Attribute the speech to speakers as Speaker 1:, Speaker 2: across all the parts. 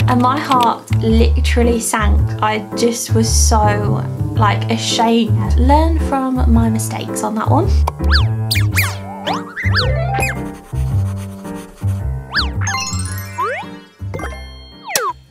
Speaker 1: and my heart literally sank. I just was so like ashamed. Learn from my mistakes on that one.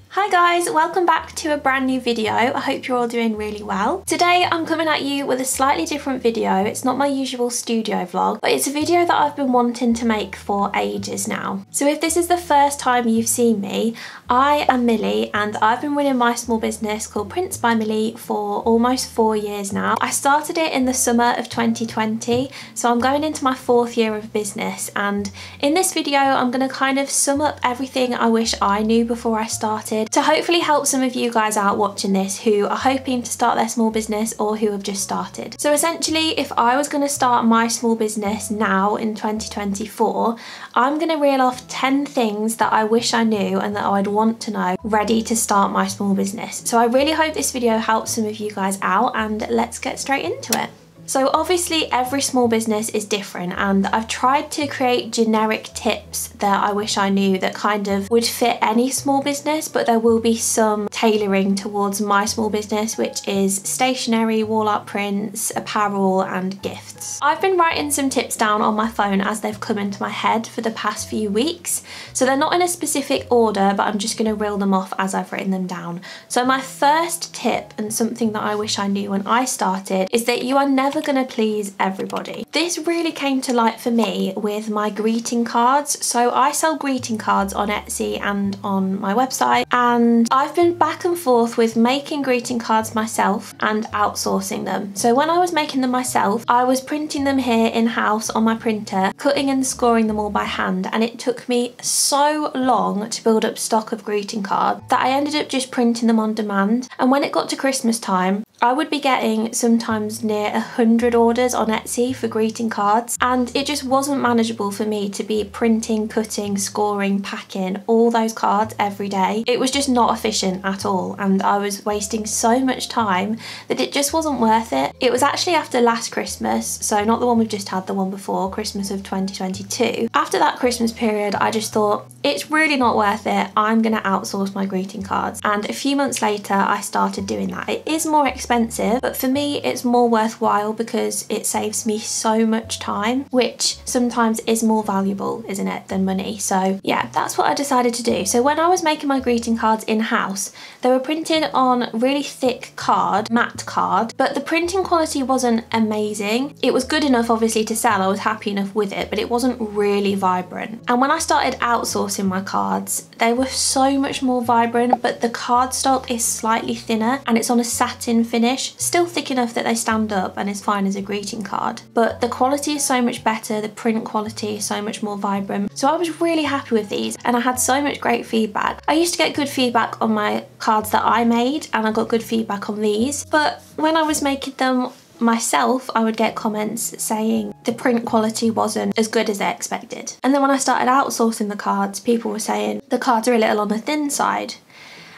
Speaker 1: Hi guys, welcome back to a brand new video. I hope you're all doing really well. Today I'm coming at you with a slightly different video. It's not my usual studio vlog, but it's a video that I've been wanting to make for ages now. So if this is the first time you've seen me, I am Millie and I've been running my small business called Prints by Millie for almost 4 years now. I started it in the summer of 2020, so I'm going into my 4th year of business, and in this video I'm going to kind of sum up everything I wish I knew before I started, to hopefully help some of you guys out watching this who are hoping to start their small business or who have just started. So essentially, if I was going to start my small business now in 2024, I'm going to reel off 10 things that I wish I knew and that I'd want to know ready to start my small business. So I really hope this video helps some of you guys out, and let's get straight into it. So obviously every small business is different, and I've tried to create generic tips that I wish I knew that kind of would fit any small business, but there will be some tailoring towards my small business, which is stationery, wall art prints, apparel and gifts. I've been writing some tips down on my phone as they've come into my head for the past few weeks, so they're not in a specific order, but I'm just going to reel them off as I've written them down. So my first tip, and something that I wish I knew when I started, is that you are never going to please everybody. This really came to light for me with my greeting cards. So I sell greeting cards on Etsy and on my website, and I've been back and forth with making greeting cards myself and outsourcing them. So when I was making them myself, I was printing them here in-house on my printer, cutting and scoring them all by hand, and it took me so long to build up stock of greeting cards that I ended up just printing them on demand. And when it got to Christmas time, I would be getting sometimes near 100 orders on Etsy for greeting cards, and it just wasn't manageable for me to be printing, cutting, scoring, packing all those cards every day. It was just not efficient at all, and I was wasting so much time that it just wasn't worth it. It was actually after last Christmas, so not the one we've just had, the one before, Christmas of 2022. After that Christmas period, I just thought, it's really not worth it. I'm gonna outsource my greeting cards. And a few months later, I started doing that. It is more expensive, but for me it's more worthwhile because it saves me so much time, which sometimes is more valuable, isn't it, than money. So yeah, that's what I decided to do. So when I was making my greeting cards in-house, they were printed on really thick card, matte card, but the printing quality wasn't amazing. It was good enough obviously to sell, I was happy enough with it, but it wasn't really vibrant. And when I started outsourcing my cards, they were so much more vibrant, but the cardstock is slightly thinner and it's on a satin finish, still thick enough that they stand up and is fine as a greeting card, but the quality is so much better, the print quality is so much more vibrant. So I was really happy with these, and I had so much great feedback. I used to get good feedback on my cards that I made, and I got good feedback on these, but when I was making them myself, I would get comments saying the print quality wasn't as good as they expected. And then when I started outsourcing the cards, people were saying the cards are a little on the thin side.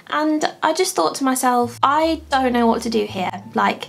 Speaker 1: And I just thought to myself, I don't know what to do here. Like,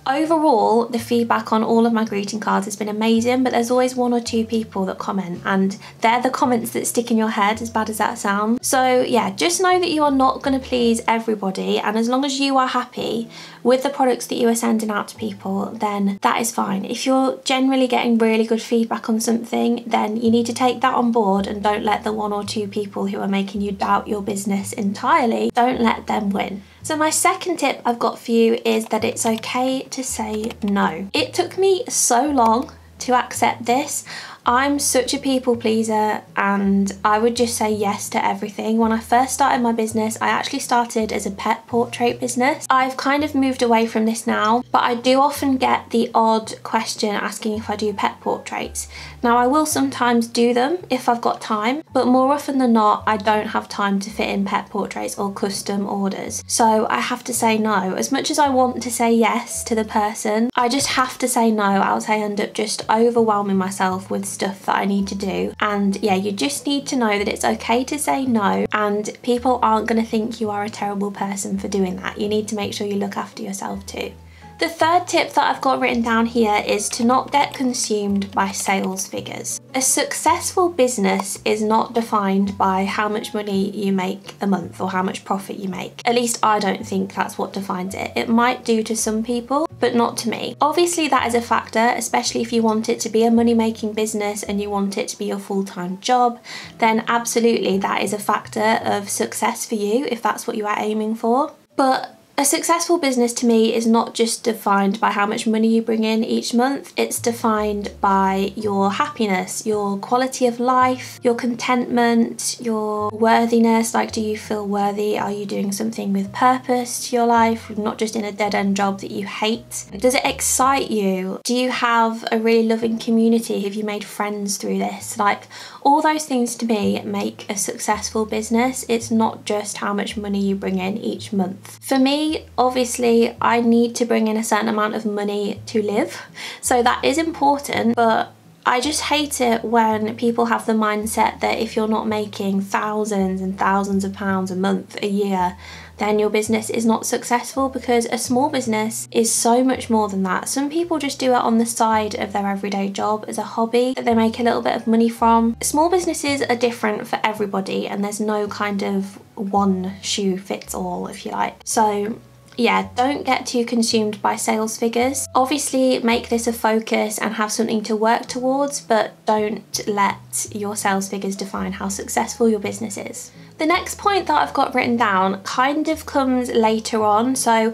Speaker 1: overall, the feedback on all of my greeting cards has been amazing, but there's always 1 or 2 people that comment, and they're the comments that stick in your head, as bad as that sounds. So yeah, just know that you are not going to please everybody, and as long as you are happy with the products that you are sending out to people, then that is fine. If you're generally getting really good feedback on something, then you need to take that on board and don't let the 1 or 2 people who are making you doubt your business entirely, don't let them win. So my second tip I've got for you is that it's okay to say no. It took me so long to accept this. I'm such a people pleaser and I would just say yes to everything. When I first started my business, I actually started as a pet portrait business. I've kind of moved away from this now, but I do often get the odd question asking if I do pet portraits. Now I will sometimes do them if I've got time, but more often than not, I don't have time to fit in pet portraits or custom orders. So I have to say no. As much as I want to say yes to the person, I just have to say no, else I end up just overwhelming myself with stuff that I need to do. And yeah, you just need to know that it's okay to say no, and people aren't going to think you are a terrible person for doing that. You need to make sure you look after yourself too. The third tip that I've got written down here is to not get consumed by sales figures. A successful business is not defined by how much money you make a month or how much profit you make. At least I don't think that's what defines it. It might do to some people, but not to me. Obviously that is a factor, especially if you want it to be a money-making business and you want it to be your full-time job, then absolutely that is a factor of success for you if that's what you are aiming for. But a successful business to me is not just defined by how much money you bring in each month, it's defined by your happiness, your quality of life, your contentment, your worthiness. Like, do you feel worthy? Are you doing something with purpose to your life, not just in a dead-end job that you hate? Does it excite you? Do you have a really loving community? Have you made friends through this? Like, all those things to me make a successful business. It's not just how much money you bring in each month. For me, obviously, I need to bring in a certain amount of money to live, so that is important, but I just hate it when people have the mindset that if you're not making thousands and thousands of pounds a month, a year, then your business is not successful, because a small business is so much more than that. Some people just do it on the side of their everyday job as a hobby that they make a little bit of money from. Small businesses are different for everybody, and there's no kind of one shoe fits all, if you like. So yeah, don't get too consumed by sales figures. Obviously make this a focus and have something to work towards, but don't let your sales figures define how successful your business is. The next point that I've got written down kind of comes later on, so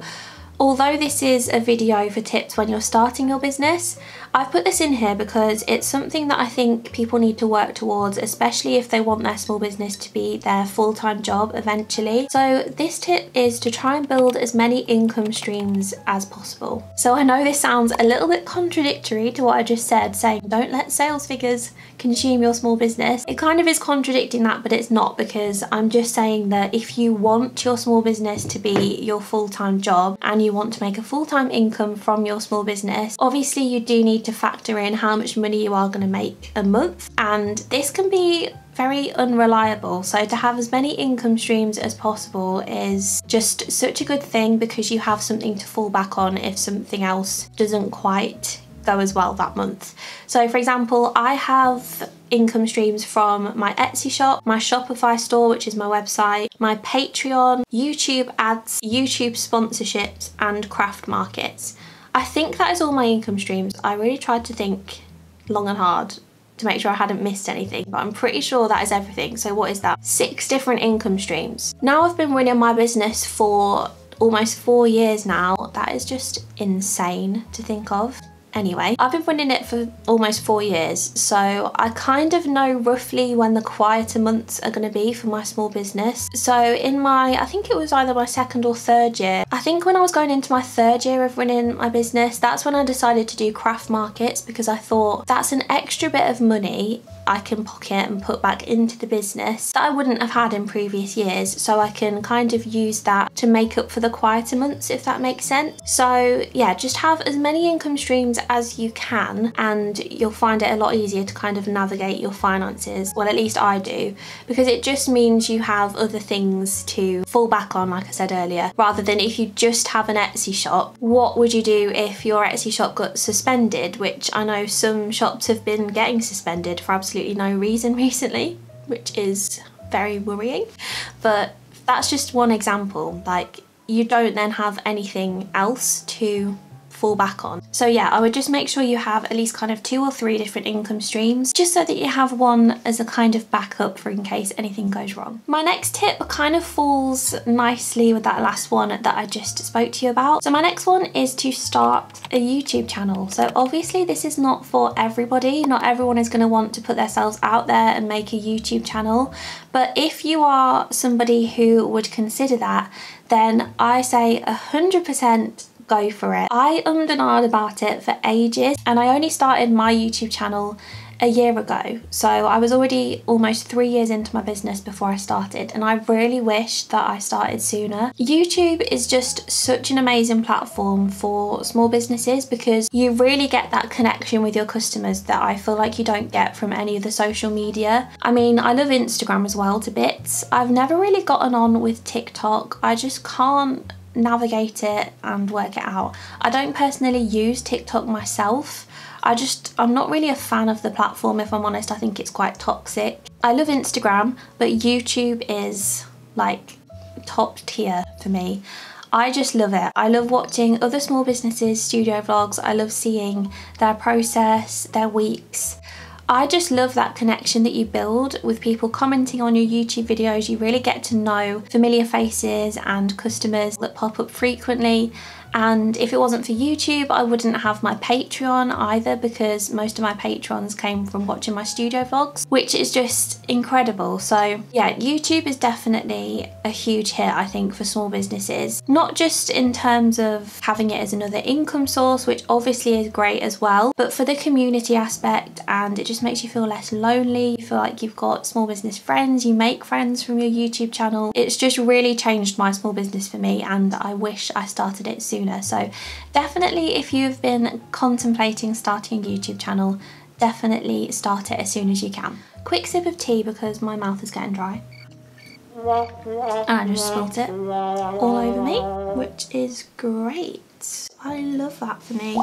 Speaker 1: although this is a video for tips when you're starting your business, I've put this in here because it's something that I think people need to work towards, especially if they want their small business to be their full-time job eventually. So this tip is to try and build as many income streams as possible. So I know this sounds a little bit contradictory to what I just said, saying don't let sales figures consume your small business. It kind of is contradicting that, but it's not, because I'm just saying that if you want your small business to be your full-time job and you want to make a full-time income from your small business, obviously you do need to factor in how much money you are going to make a month, and this can be very unreliable. So to have as many income streams as possible is just such a good thing, because you have something to fall back on if something else doesn't quite go as well that month. So for example, I have income streams from my Etsy shop, my Shopify store, which is my website, my Patreon, YouTube ads, YouTube sponsorships, and craft markets. I think that is all my income streams. I really tried to think long and hard to make sure I hadn't missed anything, but I'm pretty sure that is everything. So what is that? 6 different income streams. Now I've been running my business for almost 4 years now. That is just insane to think of. Anyway, I've been running it for almost 4 years, so I kind of know roughly when the quieter months are going to be for my small business. So in my, I think it was either my 2nd or 3rd year, I think when I was going into my 3rd year of running my business, that's when I decided to do craft markets, because I thought that's an extra bit of money I can pocket and put back into the business that I wouldn't have had in previous years, so I can kind of use that to make up for the quieter months, if that makes sense. So yeah, just have as many income streams as you can, and you'll find it a lot easier to kind of navigate your finances. Well, at least I do, because it just means you have other things to fall back on, like I said earlier, rather than if you just have an Etsy shop. What would you do if your Etsy shop got suspended, which I know some shops have been getting suspended for absolutely no reason recently, which is very worrying. But that's just one example. Like, you don't then have anything else to fall back on. So yeah, I would just make sure you have at least kind of 2 or 3 different income streams, just so that you have one as a kind of backup for in case anything goes wrong. My next tip kind of falls nicely with that last one that I just spoke to you about. So my next one is to start a YouTube channel. So obviously this is not for everybody. Not everyone is going to want to put themselves out there and make a YouTube channel. But if you are somebody who would consider that, then I say 100% go for it. I ummed and ahed about it for ages, and I only started my YouTube channel a year ago, so I was already almost 3 years into my business before I started, and I really wish that I started sooner. YouTube is just such an amazing platform for small businesses, because you really get that connection with your customers that I feel like you don't get from any other social media. I mean, I love Instagram as well to bits. I've never really gotten on with TikTok. I just can't navigate it and work it out. I don't personally use TikTok myself. I'm not really a fan of the platform, if I'm honest. I think it's quite toxic. I love Instagram, but YouTube is like top tier for me. I just love it. I love watching other small businesses' studio vlogs. I love seeing their process, their weeks. I just love that connection that you build with people commenting on your YouTube videos. You really get to know familiar faces and customers that pop up frequently. And if it wasn't for YouTube, I wouldn't have my Patreon either, because most of my patrons came from watching my studio vlogs, which is just incredible. So yeah, YouTube is definitely a huge hit, I think, for small businesses. Not just in terms of having it as another income source, which obviously is great as well, but for the community aspect, and it just makes you feel less lonely. You feel like you've got small business friends, you make friends from your YouTube channel. It's just really changed my small business for me, and I wish I started it sooner. So definitely, if you've been contemplating starting a YouTube channel, definitely start it as soon as you can. Quick sip of tea because my mouth is getting dry. And I just spilt it all over me, which is great. I love that for me.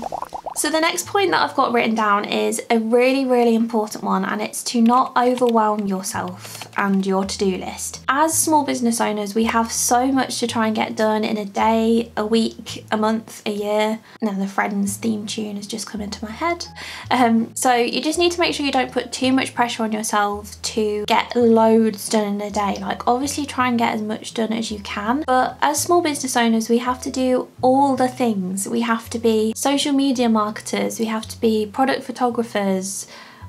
Speaker 1: So the next point that I've got written down is a really, really important one, and it's to not overwhelm yourself and your to-do list. As small business owners, we have so much to try and get done in a day, a week, a month, a year. Now the Friends theme tune has just come into my head. So you just need to make sure you don't put too much pressure on yourself to get loads done in a day. Like, obviously try and get as much done as you can, but as small business owners, we have to do all the things. We have to be social media marketers, we have to be product photographers,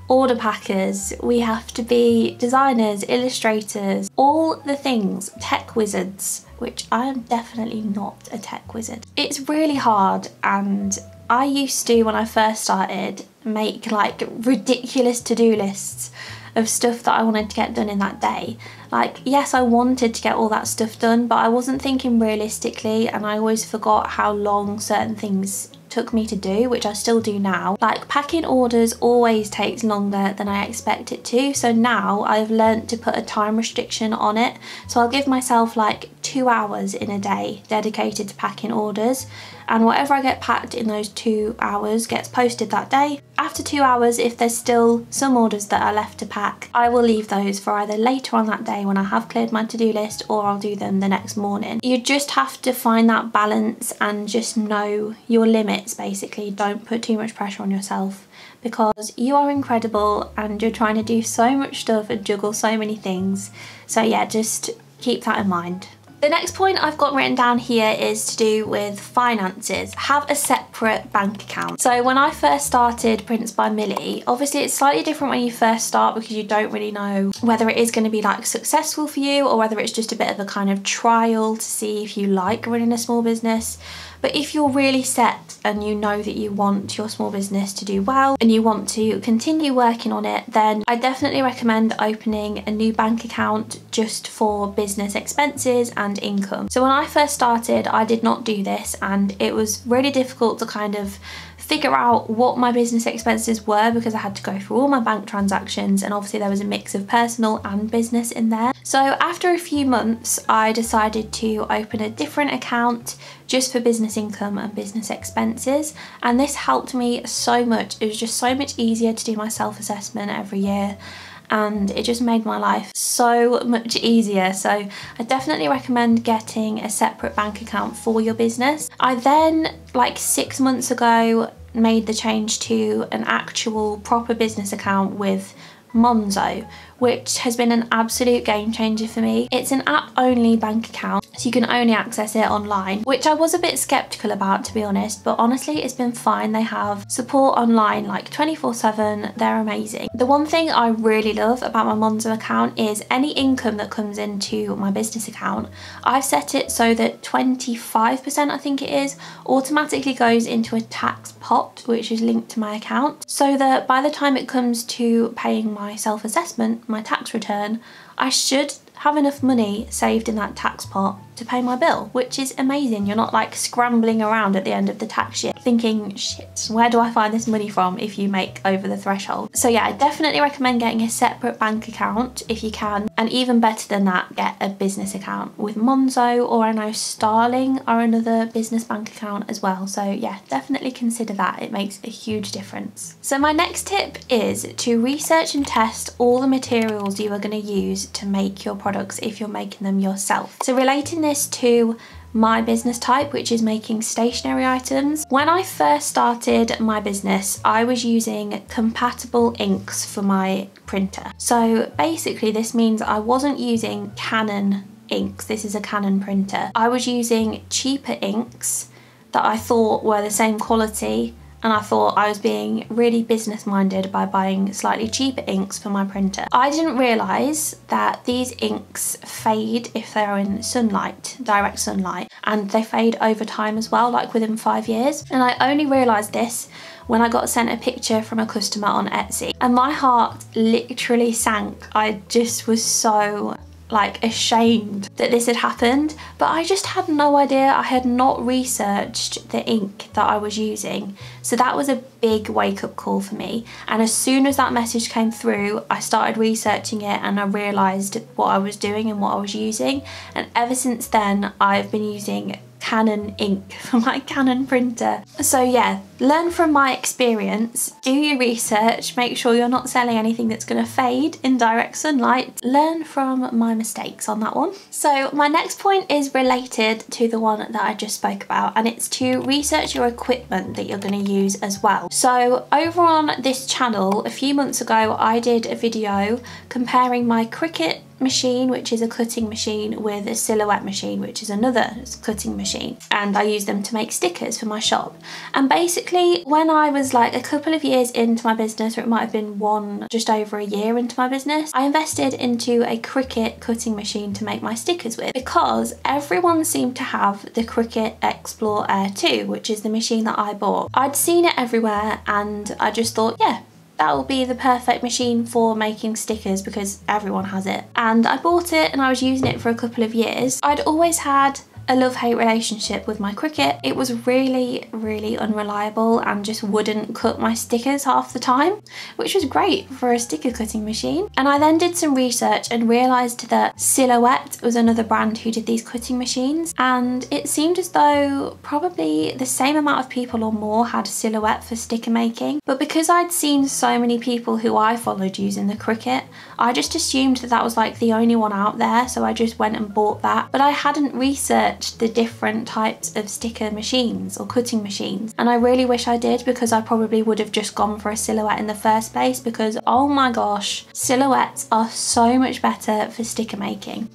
Speaker 1: order packers, we have to be designers, illustrators, all the things, tech wizards, which I am definitely not a tech wizard. It's really hard, and I used to, when I first started, make like ridiculous to-do lists of stuff that I wanted to get done in that day. Like, yes, I wanted to get all that stuff done, but I wasn't thinking realistically, and I always forgot how long certain things took me to do, which I still do now. Like, packing orders always takes longer than I expect it to, so now I've learnt to put a time restriction on it. So I'll give myself like 2 hours in a day dedicated to packing orders, and whatever I get packed in those 2 hours gets posted that day. After 2 hours, if there's still some orders that are left to pack, I will leave those for either later on that day when I have cleared my to-do list, or I'll do them the next morning. You just have to find that balance and just know your limits, basically. Don't put too much pressure on yourself, because you are incredible and you're trying to do so much stuff and juggle so many things. So yeah, just keep that in mind. The next point I've got written down here is to do with finances. Have a separate bank account. So when I first started Prints by Millie, obviously it's slightly different when you first start, because you don't really know whether it is going to be like successful for you, or whether it's just a bit of a kind of trial to see if you like running a small business. But if you're really set and you know that you want your small business to do well and you want to continue working on it, then I definitely recommend opening a new bank account just for business expenses and income. So when I first started, I did not do this, and it was really difficult to kind of figure out what my business expenses were, because I had to go through all my bank transactions, and obviously there was a mix of personal and business in there. So after a few months, I decided to open a different account just for business income and business expenses, and this helped me so much. It was just so much easier to do my self-assessment every year, and it just made my life so much easier. So I definitely recommend getting a separate bank account for your business. I then, like 6 months ago, made the change to an actual proper business account with Monzo, which has been an absolute game changer for me. It's an app-only bank account, so you can only access it online, which I was a bit skeptical about, to be honest, but honestly it's been fine. They have support online like 24/7, they're amazing. The one thing I really love about my Monzo account is any income that comes into my business account, I've set it so that 25%, I think it is, automatically goes into a tax pot, which is linked to my account, so that by the time it comes to paying my self-assessment, my tax return, I should have enough money saved in that tax pot to pay my bill, which is amazing. You're not like scrambling around at the end of the tax year thinking, shit, where do I find this money from if you make over the threshold? So yeah, I definitely recommend getting a separate bank account if you can, and even better than that, get a business account with Monzo, or I know Starling are another business bank account as well. So yeah, definitely consider that. It makes a huge difference. So my next tip is to research and test all the materials you are going to use to make your products if you're making them yourself. So relating this to my business type, which is making stationery items. When I first started my business, I was using compatible inks for my printer. So basically this means I wasn't using Canon inks. This is a Canon printer. I was using cheaper inks that I thought were the same quality, and I thought I was being really business minded by buying slightly cheaper inks for my printer. I didn't realise that these inks fade if they're in sunlight, direct sunlight, and they fade over time as well, like within 5 years. And I only realised this when I got sent a picture from a customer on Etsy, and my heart literally sank. I just was so like ashamed that this had happened, but I just had no idea. I had not researched the ink that I was using, so that was a big wake-up call for me. And as soon as that message came through, I started researching it and I realised what I was doing and what I was using, and ever since then I've been using Canon ink for my Canon printer. So yeah, learn from my experience, do your research, make sure you're not selling anything that's going to fade in direct sunlight. Learn from my mistakes on that one. So my next point is related to the one that I just spoke about, and it's to research your equipment that you're going to use as well. So over on this channel a few months ago, I did a video comparing my Cricut machine, which is a cutting machine, with a Silhouette machine, which is another cutting machine, and I use them to make stickers for my shop. And basically when I was like a couple of years into my business, or it might have been just over a year into my business, I invested into a Cricut cutting machine to make my stickers with, because everyone seemed to have the Cricut Explore Air 2, which is the machine that I bought. I'd seen it everywhere and I just thought, yeah, that will be the perfect machine for making stickers because everyone has it. And I bought it and I was using it for a couple of years. I'd always had a love-hate relationship with my Cricut. It was really, really unreliable and just wouldn't cut my stickers half the time, which was great for a sticker cutting machine. And I then did some research and realised that Silhouette was another brand who did these cutting machines, and it seemed as though probably the same amount of people or more had Silhouette for sticker making. But because I'd seen so many people who I followed using the Cricut, I just assumed that that was like the only one out there, so I just went and bought that. But I hadn't researched the different types of sticker machines or cutting machines, and I really wish I did, because I probably would have just gone for a Silhouette in the first place, because oh my gosh, Silhouettes are so much better for sticker making.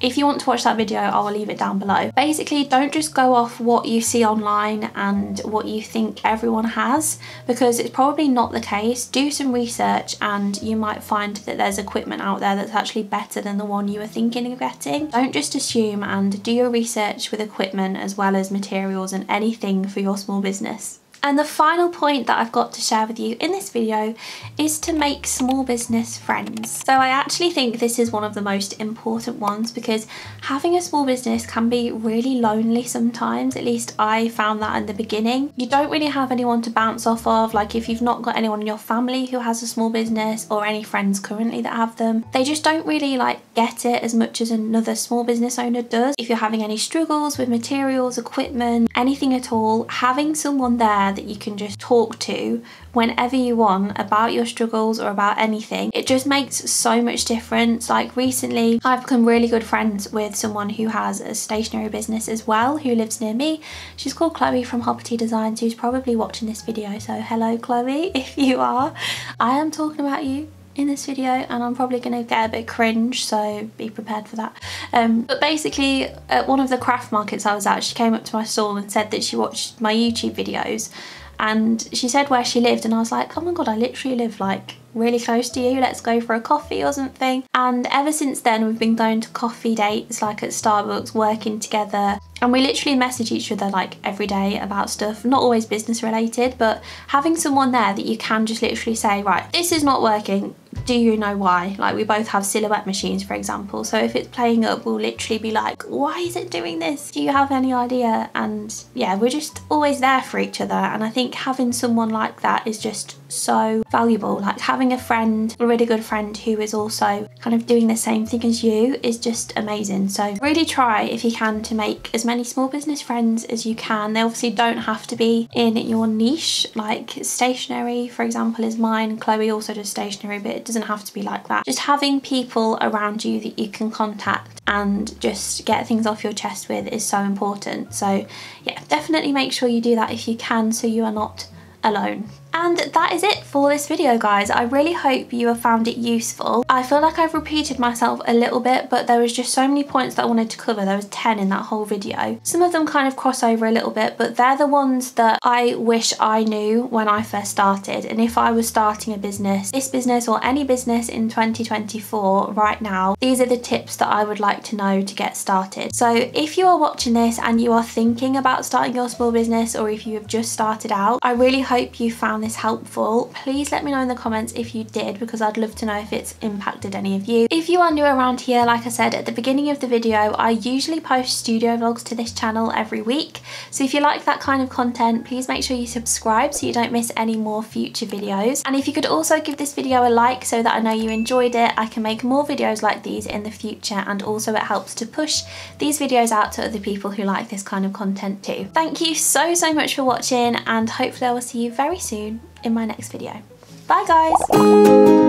Speaker 1: If you want to watch that video, I will leave it down below. Basically, don't just go off what you see online and what you think everyone has, because it's probably not the case. Do some research and you might find that there's equipment out there that's actually better than the one you were thinking of getting. Don't just assume, and do your research with equipment as well as materials and anything for your small business. And the final point that I've got to share with you in this video is to make small business friends. So I actually think this is one of the most important ones, because having a small business can be really lonely sometimes. At least I found that in the beginning. You don't really have anyone to bounce off of. Like if you've not got anyone in your family who has a small business, or any friends currently that have them, they just don't really like get it as much as another small business owner does. If you're having any struggles with materials, equipment, anything at all, having someone there that you can just talk to whenever you want about your struggles or about anything, it just makes so much difference. Like recently I've become really good friends with someone who has a stationery business as well, who lives near me. She's called Chloe from Hoppity Designs, who's probably watching this video, so hello Chloe if you are. I am talking about you in this video and I'm probably going to get a bit cringe, so be prepared for that. But basically at one of the craft markets I was at, she came up to my stall and said that she watched my YouTube videos, and she said where she lived, and I was like, oh my god, I literally live like really close to you, let's go for a coffee or something. And ever since then we've been going to coffee dates, like at Starbucks, working together, and we literally message each other like every day about stuff, not always business related, but having someone there that you can just literally say, right, this is not working, do you know why? Like, we both have silhouette machines, for example, so if it's playing up, we'll literally be like, why is it doing this? Do you have any idea? And yeah, we're just always there for each other, and I think having someone like that is just so valuable. Like, having a friend, a really good friend who is also kind of doing the same thing as you is just amazing. So really try, if you can, to make as many small business friends as you can. They obviously don't have to be in your niche, like stationery, for example, is mine. Chloe also does stationery, but it doesn't have to be like that. Just having people around you that you can contact and just get things off your chest with is so important. So yeah, definitely make sure you do that if you can, so you are not alone. And that is it for this video, guys. I really hope you have found it useful. I feel like I've repeated myself a little bit, but there was just so many points that I wanted to cover. There was 10 in that whole video. Some of them kind of cross over a little bit, but they're the ones that I wish I knew when I first started. And if I was starting a business, this business or any business in 2024 right now, these are the tips that I would like to know to get started. So if you are watching this and you are thinking about starting your small business, or if you have just started out, I really hope you found this helpful. Please let me know in the comments if you did, because I'd love to know if it's impacted any of you. If you are new around here, like I said at the beginning of the video, I usually post studio vlogs to this channel every week. So if you like that kind of content, please make sure you subscribe so you don't miss any more future videos. And if you could also give this video a like so that I know you enjoyed it, I can make more videos like these in the future, and also it helps to push these videos out to other people who like this kind of content too. Thank you so much for watching, and hopefully I will see you very soon in my next video. Bye guys!